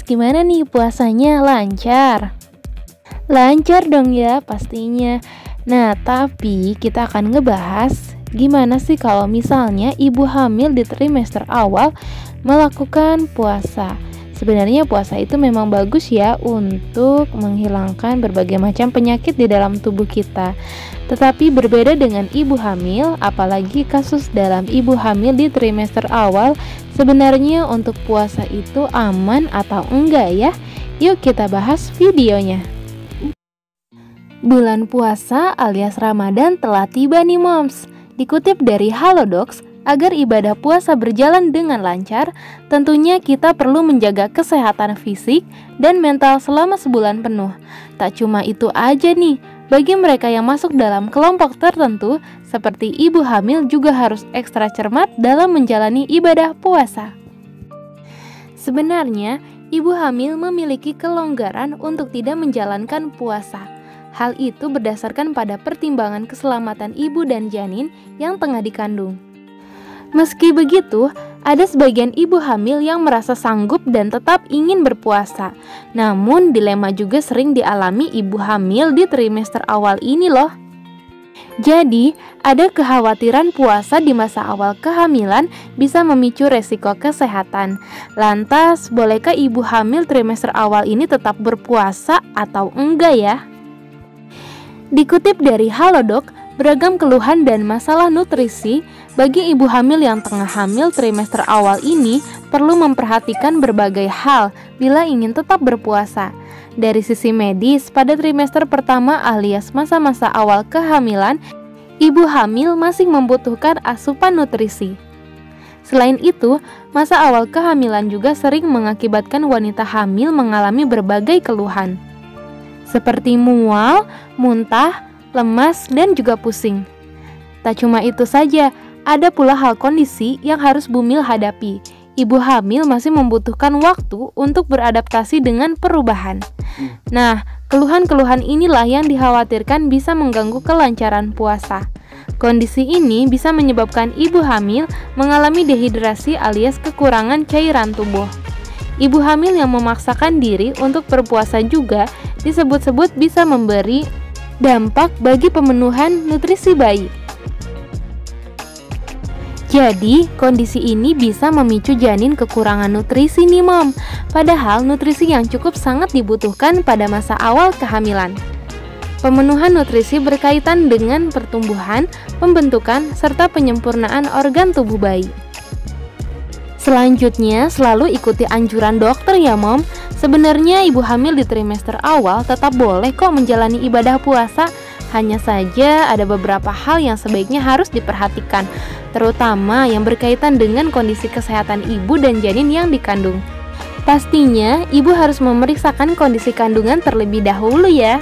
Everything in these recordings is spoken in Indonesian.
gimana nih puasanya? Lancar? Lancar dong ya pastinya. Nah, tapi kita akan ngebahas gimana sih kalau misalnya ibu hamil di trimester awal melakukan puasa. Sebenarnya puasa itu memang bagus ya untuk menghilangkan berbagai macam penyakit di dalam tubuh kita. Tetapi berbeda dengan ibu hamil, apalagi kasus dalam ibu hamil di trimester awal, sebenarnya untuk puasa itu aman atau enggak ya? Yuk kita bahas videonya. Bulan puasa alias Ramadan telah tiba nih moms. Dikutip dari Halodocs, agar ibadah puasa berjalan dengan lancar, tentunya kita perlu menjaga kesehatan fisik dan mental selama sebulan penuh. Tak cuma itu aja nih, bagi mereka yang masuk dalam kelompok tertentu, seperti ibu hamil juga harus ekstra cermat dalam menjalani ibadah puasa. Sebenarnya, ibu hamil memiliki kelonggaran untuk tidak menjalankan puasa. Hal itu berdasarkan pada pertimbangan keselamatan ibu dan janin yang tengah dikandung. Meski begitu, ada sebagian ibu hamil yang merasa sanggup dan tetap ingin berpuasa. Namun, dilema juga sering dialami ibu hamil di trimester awal ini loh. Jadi, ada kekhawatiran puasa di masa awal kehamilan bisa memicu resiko kesehatan. Lantas, bolehkah ibu hamil trimester awal ini tetap berpuasa atau enggak ya? Dikutip dari Halodoc, beragam keluhan dan masalah nutrisi bagi ibu hamil yang tengah hamil trimester awal ini perlu memperhatikan berbagai hal bila ingin tetap berpuasa. Dari sisi medis, pada trimester pertama alias masa-masa awal kehamilan, ibu hamil masih membutuhkan asupan nutrisi. Selain itu, masa awal kehamilan juga sering mengakibatkan wanita hamil mengalami berbagai keluhan, seperti mual, muntah, lemas, dan juga pusing. Tak cuma itu saja, ada pula hal kondisi yang harus bumil hadapi. Ibu hamil masih membutuhkan waktu untuk beradaptasi dengan perubahan. Nah, keluhan-keluhan inilah yang dikhawatirkan bisa mengganggu kelancaran puasa. Kondisi ini bisa menyebabkan ibu hamil mengalami dehidrasi alias kekurangan cairan tubuh. Ibu hamil yang memaksakan diri untuk berpuasa juga disebut-sebut bisa memberi dampak bagi pemenuhan nutrisi bayi. Jadi, kondisi ini bisa memicu janin kekurangan nutrisi nih mom. Padahal nutrisi yang cukup sangat dibutuhkan pada masa awal kehamilan. Pemenuhan nutrisi berkaitan dengan pertumbuhan, pembentukan, serta penyempurnaan organ tubuh bayi. Selanjutnya, selalu ikuti anjuran dokter ya mom. Sebenarnya ibu hamil di trimester awal tetap boleh kok menjalani ibadah puasa. Hanya saja ada beberapa hal yang sebaiknya harus diperhatikan, terutama yang berkaitan dengan kondisi kesehatan ibu dan janin yang dikandung. Pastinya, ibu harus memeriksakan kondisi kandungan terlebih dahulu ya.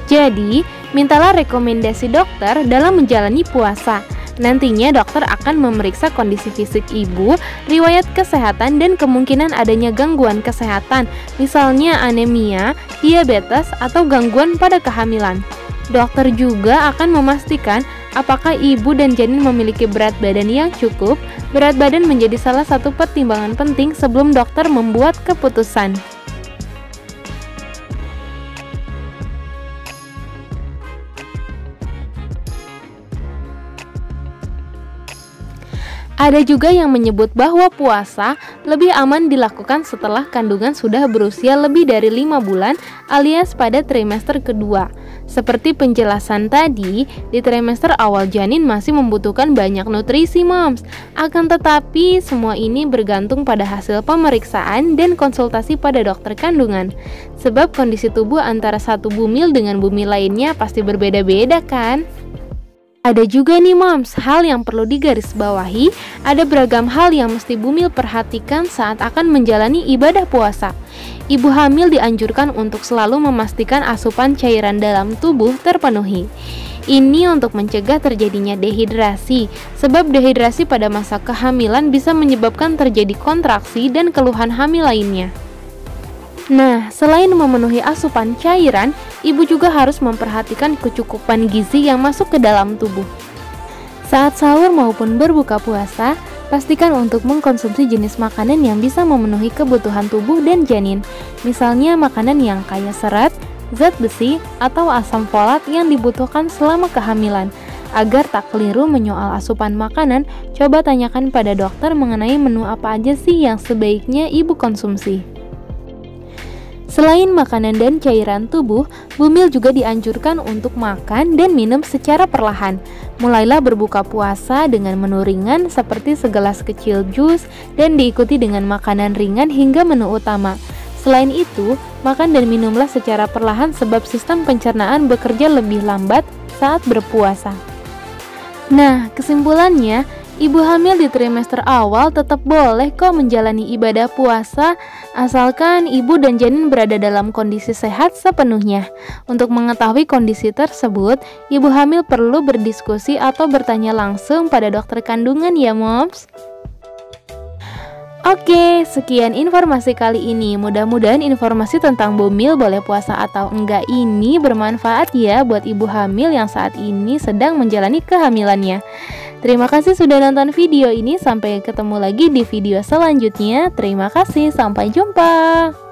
Jadi, mintalah rekomendasi dokter dalam menjalani puasa. Nantinya dokter akan memeriksa kondisi fisik ibu, riwayat kesehatan, dan kemungkinan adanya gangguan kesehatan, misalnya anemia, diabetes, atau gangguan pada kehamilan. Dokter juga akan memastikan apakah ibu dan janin memiliki berat badan yang cukup. Berat badan menjadi salah satu pertimbangan penting sebelum dokter membuat keputusan. Ada juga yang menyebut bahwa puasa lebih aman dilakukan setelah kandungan sudah berusia lebih dari 5 bulan alias pada trimester kedua. Seperti penjelasan tadi, di trimester awal janin masih membutuhkan banyak nutrisi moms. Akan tetapi, semua ini bergantung pada hasil pemeriksaan dan konsultasi pada dokter kandungan. Sebab kondisi tubuh antara satu bumil dengan bumil lainnya pasti berbeda-beda kan? Ada juga nih moms, hal yang perlu digarisbawahi, ada beragam hal yang mesti bumil perhatikan saat akan menjalani ibadah puasa. Ibu hamil dianjurkan untuk selalu memastikan asupan cairan dalam tubuh terpenuhi. Ini untuk mencegah terjadinya dehidrasi, sebab dehidrasi pada masa kehamilan bisa menyebabkan terjadi kontraksi dan keluhan hamil lainnya. Nah, selain memenuhi asupan cairan, ibu juga harus memperhatikan kecukupan gizi yang masuk ke dalam tubuh. Saat sahur maupun berbuka puasa, Pastikan untuk mengkonsumsi jenis makanan yang bisa memenuhi kebutuhan tubuh dan janin. Misalnya makanan yang kaya serat, zat besi, atau asam folat yang dibutuhkan selama kehamilan. Agar tak keliru menyoal asupan makanan, coba tanyakan pada dokter mengenai menu apa aja sih yang sebaiknya ibu konsumsi. Selain makanan dan cairan tubuh, Bumil juga dianjurkan untuk makan dan minum secara perlahan. Mulailah berbuka puasa dengan menu ringan seperti segelas kecil jus dan diikuti dengan makanan ringan hingga menu utama. Selain itu, makan dan minumlah secara perlahan sebab sistem pencernaan bekerja lebih lambat saat berpuasa. Nah, kesimpulannya, ibu hamil di trimester awal tetap boleh kok menjalani ibadah puasa asalkan ibu dan janin berada dalam kondisi sehat sepenuhnya. Untuk mengetahui kondisi tersebut, ibu hamil perlu berdiskusi atau bertanya langsung pada dokter kandungan ya moms. Oke, sekian informasi kali ini. Mudah-mudahan informasi tentang Bumil boleh puasa atau enggak ini bermanfaat ya buat ibu hamil yang saat ini sedang menjalani kehamilannya. Terima kasih sudah nonton video ini. Sampai ketemu lagi di video selanjutnya. Terima kasih, sampai jumpa.